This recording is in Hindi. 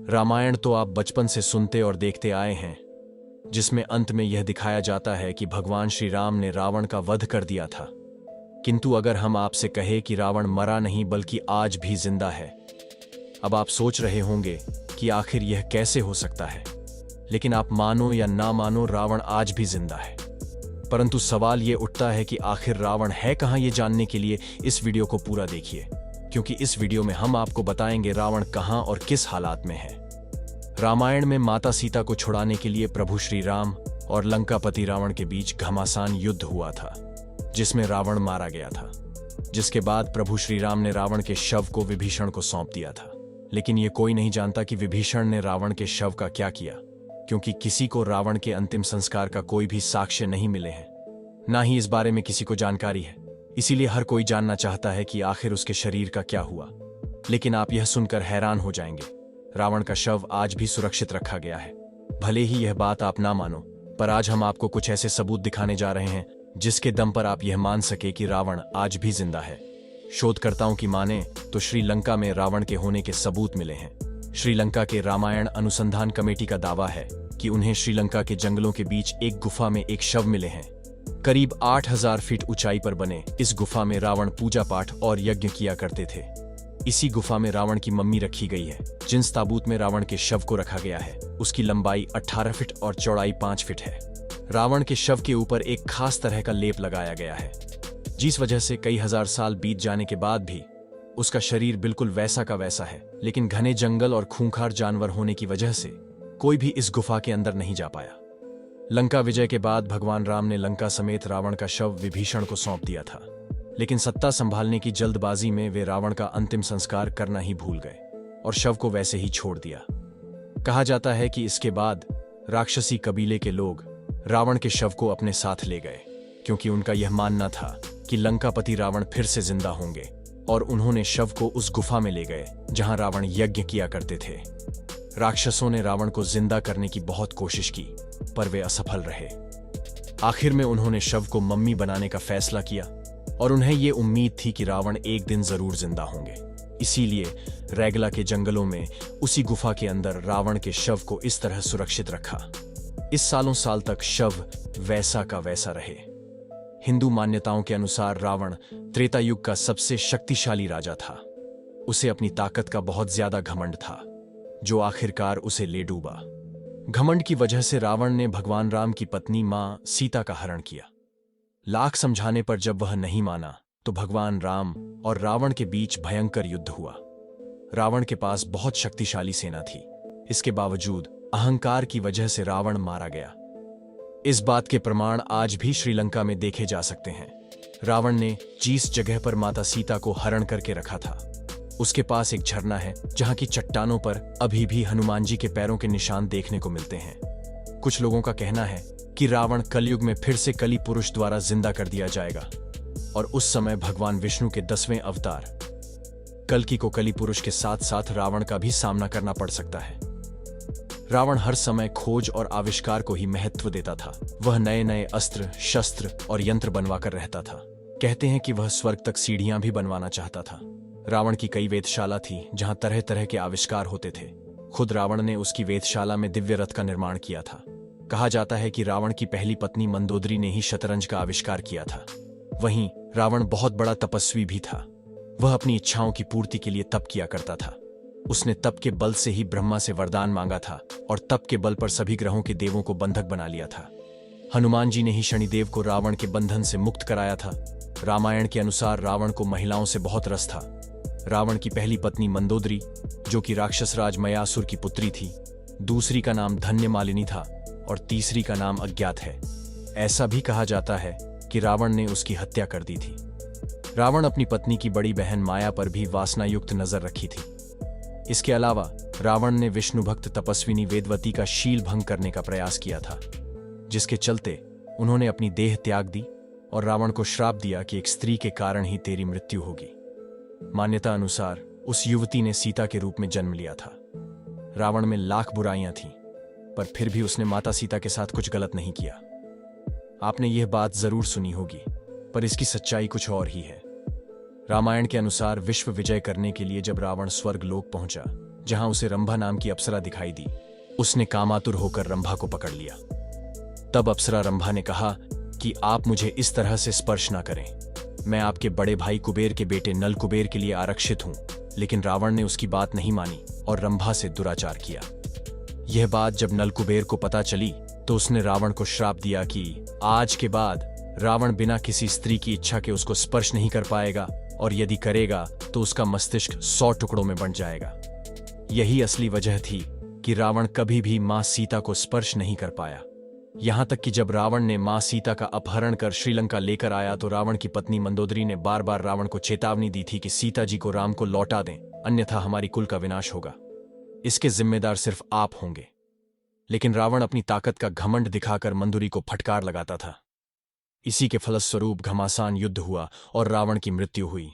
रामायण तो आप बचपन से सुनते और देखते आए हैं, जिसमें अंत में यह दिखाया जाता है कि भगवान श्री राम ने रावण का वध कर दिया था। किंतु अगर हम आपसे कहें कि रावण मरा नहीं बल्कि आज भी जिंदा है, अब आप सोच रहे होंगे कि आखिर यह कैसे हो सकता है। लेकिन आप मानो या ना मानो, रावण आज भी जिंदा है। परंतु सवाल यह उठता है कि आखिर रावण है कहां। ये जानने के लिए इस वीडियो को पूरा देखिए, क्योंकि इस वीडियो में हम आपको बताएंगे रावण कहां और किस हालात में है। रामायण में माता सीता को छुड़ाने के लिए प्रभु श्री राम और लंकापति रावण के बीच घमासान युद्ध हुआ था, जिसमें रावण मारा गया था। जिसके बाद प्रभु श्री राम ने रावण के शव को विभीषण को सौंप दिया था। लेकिन यह कोई नहीं जानता कि विभीषण ने रावण के शव का क्या किया, क्योंकि किसी को रावण के अंतिम संस्कार का कोई भी साक्ष्य नहीं मिले हैं, ना ही इस बारे में किसी को जानकारी है। इसीलिए हर कोई जानना चाहता है कि आखिर उसके शरीर का क्या हुआ। लेकिन आप यह सुनकर हैरान हो जाएंगे, रावण का शव आज भी सुरक्षित रखा गया है। भले ही यह बात आप ना मानो, पर आज हम आपको कुछ ऐसे सबूत दिखाने जा रहे हैं जिसके दम पर आप यह मान सके कि रावण आज भी जिंदा है। शोधकर्ताओं की माने तो श्रीलंका में रावण के होने के सबूत मिले हैं। श्रीलंका के रामायण अनुसंधान कमेटी का दावा है कि उन्हें श्रीलंका के जंगलों के बीच एक गुफा में एक शव मिले हैं। करीब 8000 फीट ऊंचाई पर बने इस गुफा में रावण पूजा पाठ और यज्ञ किया करते थे। इसी गुफा में रावण की मम्मी रखी गई है। जिस ताबूत में रावण के शव को रखा गया है, उसकी लंबाई 18 फीट और चौड़ाई 5 फीट है। रावण के शव के ऊपर एक खास तरह का लेप लगाया गया है, जिस वजह से कई हजार साल बीत जाने के बाद भी उसका शरीर बिल्कुल वैसा का वैसा है। लेकिन घने जंगल और खूंखार जानवर होने की वजह से कोई भी इस गुफा के अंदर नहीं जा पाया। लंका विजय के बाद भगवान राम ने लंका समेत रावण का शव विभीषण को सौंप दिया था। लेकिन सत्ता संभालने की जल्दबाजी में वे रावण का अंतिम संस्कार करना ही भूल गए और शव को वैसे ही छोड़ दिया। कहा जाता है कि इसके बाद राक्षसी कबीले के लोग रावण के शव को अपने साथ ले गए, क्योंकि उनका यह मानना था कि लंकापति रावण फिर से जिंदा होंगे, और उन्होंने शव को उस गुफा में ले गए जहां रावण यज्ञ किया करते थे। राक्षसों ने रावण को जिंदा करने की बहुत कोशिश की, पर वे असफल रहे। आखिर में उन्होंने शव को मम्मी बनाने का फैसला किया, और उन्हें यह उम्मीद थी कि रावण एक दिन जरूर जिंदा होंगे। इसीलिए रैगला के जंगलों में उसी गुफा के अंदर रावण के शव को इस तरह सुरक्षित रखा। इस सालों साल तक शव वैसा का वैसा रहे। हिंदू मान्यताओं के अनुसार रावण त्रेता युग का सबसे शक्तिशाली राजा था। उसे अपनी ताकत का बहुत ज्यादा घमंड था, जो आखिरकार उसे ले डूबा। घमंड की वजह से रावण ने भगवान राम की पत्नी मां सीता का हरण किया। लाख समझाने पर जब वह नहीं माना, तो भगवान राम और रावण के बीच भयंकर युद्ध हुआ। रावण के पास बहुत शक्तिशाली सेना थी। इसके बावजूद अहंकार की वजह से रावण मारा गया। इस बात के प्रमाण आज भी श्रीलंका में देखे जा सकते हैं। रावण ने जिस जगह पर माता सीता को हरण करके रखा था, उसके पास एक झरना है जहां की चट्टानों पर अभी भी हनुमान जी के पैरों के निशान देखने को मिलते हैं। कुछ लोगों का कहना है कि रावण कलयुग में फिर से कली पुरुष द्वारा जिंदा कर दिया जाएगा, और उस समय भगवान विष्णु के 10वें अवतार कल्कि को कली पुरुष के साथ साथ रावण का भी सामना करना पड़ सकता है। रावण हर समय खोज और आविष्कार को ही महत्व देता था। वह नए नए अस्त्र, शस्त्र और यंत्र बनवाकर रहता था। कहते हैं कि वह स्वर्ग तक सीढ़ियां भी बनवाना चाहता था। रावण की कई वेधशाला थी जहां तरह तरह के आविष्कार होते थे। खुद रावण ने उसकी वेधशाला में दिव्य रथ का निर्माण किया था। कहा जाता है कि रावण की पहली पत्नी मंदोदरी ने ही शतरंज का आविष्कार किया था। वहीं रावण बहुत बड़ा तपस्वी भी था। वह अपनी इच्छाओं की पूर्ति के लिए तप किया करता था। उसने तप के बल से ही ब्रह्मा से वरदान मांगा था, और तप के बल पर सभी ग्रहों के देवों को बंधक बना लिया था। हनुमान जी ने ही शनिदेव को रावण के बंधन से मुक्त कराया था। रामायण के अनुसार रावण को महिलाओं से बहुत रस था। रावण की पहली पत्नी मंदोदरी, जो कि राक्षस राज मयासुर की पुत्री थी, दूसरी का नाम धन्यमालिनी था और तीसरी का नाम अज्ञात है। ऐसा भी कहा जाता है कि रावण ने उसकी हत्या कर दी थी। रावण अपनी पत्नी की बड़ी बहन माया पर भी वासनायुक्त नजर रखी थी। इसके अलावा रावण ने विष्णु भक्त तपस्विनी वेदवती का शील भंग करने का प्रयास किया था, जिसके चलते उन्होंने अपनी देह त्याग दी और रावण को श्राप दिया कि एक स्त्री के कारण ही तेरी मृत्यु होगी। मान्यता अनुसार उस युवती ने सीता के रूप में जन्म लिया था। रावण में लाख बुराइयां थीं, पर फिर भी उसने माता सीता के साथ कुछ गलत नहीं किया। आपने यह बात जरूर सुनी होगी, पर इसकी सच्चाई कुछ और ही है। रामायण के अनुसार विश्व विजय करने के लिए जब रावण स्वर्ग लोक पहुंचा, जहां उसे रंभा नाम की अप्सरा दिखाई दी। उसने कामातुर होकर रंभा को पकड़ लिया। तब अप्सरा रंभा ने कहा कि आप मुझे इस तरह से स्पर्श ना करें। मैं आपके बड़े भाई कुबेर के बेटे नल कुबेर के लिए आरक्षित हूं। लेकिन रावण ने उसकी बात नहीं मानी और रंभा से दुराचार किया। यह बात जब नल कुबेर को पता चली तो उसने रावण को श्राप दिया कि आज के बाद रावण बिना किसी स्त्री की इच्छा के उसको स्पर्श नहीं कर पाएगा, और यदि करेगा तो उसका मस्तिष्क 100 टुकड़ों में बंट जाएगा। यही असली वजह थी कि रावण कभी भी मां सीता को स्पर्श नहीं कर पाया। यहां तक कि जब रावण ने मां सीता का अपहरण कर श्रीलंका लेकर आया तो रावण की पत्नी मंदोदरी ने बार बार रावण को चेतावनी दी थी कि सीता जी को राम को लौटा दें, अन्यथा हमारी कुल का विनाश होगा। इसके जिम्मेदार सिर्फ आप होंगे। लेकिन रावण अपनी ताकत का घमंड दिखाकर मंदोदरी को फटकार लगाता था। इसी के फलस्वरूप घमासान युद्ध हुआ और रावण की मृत्यु हुई।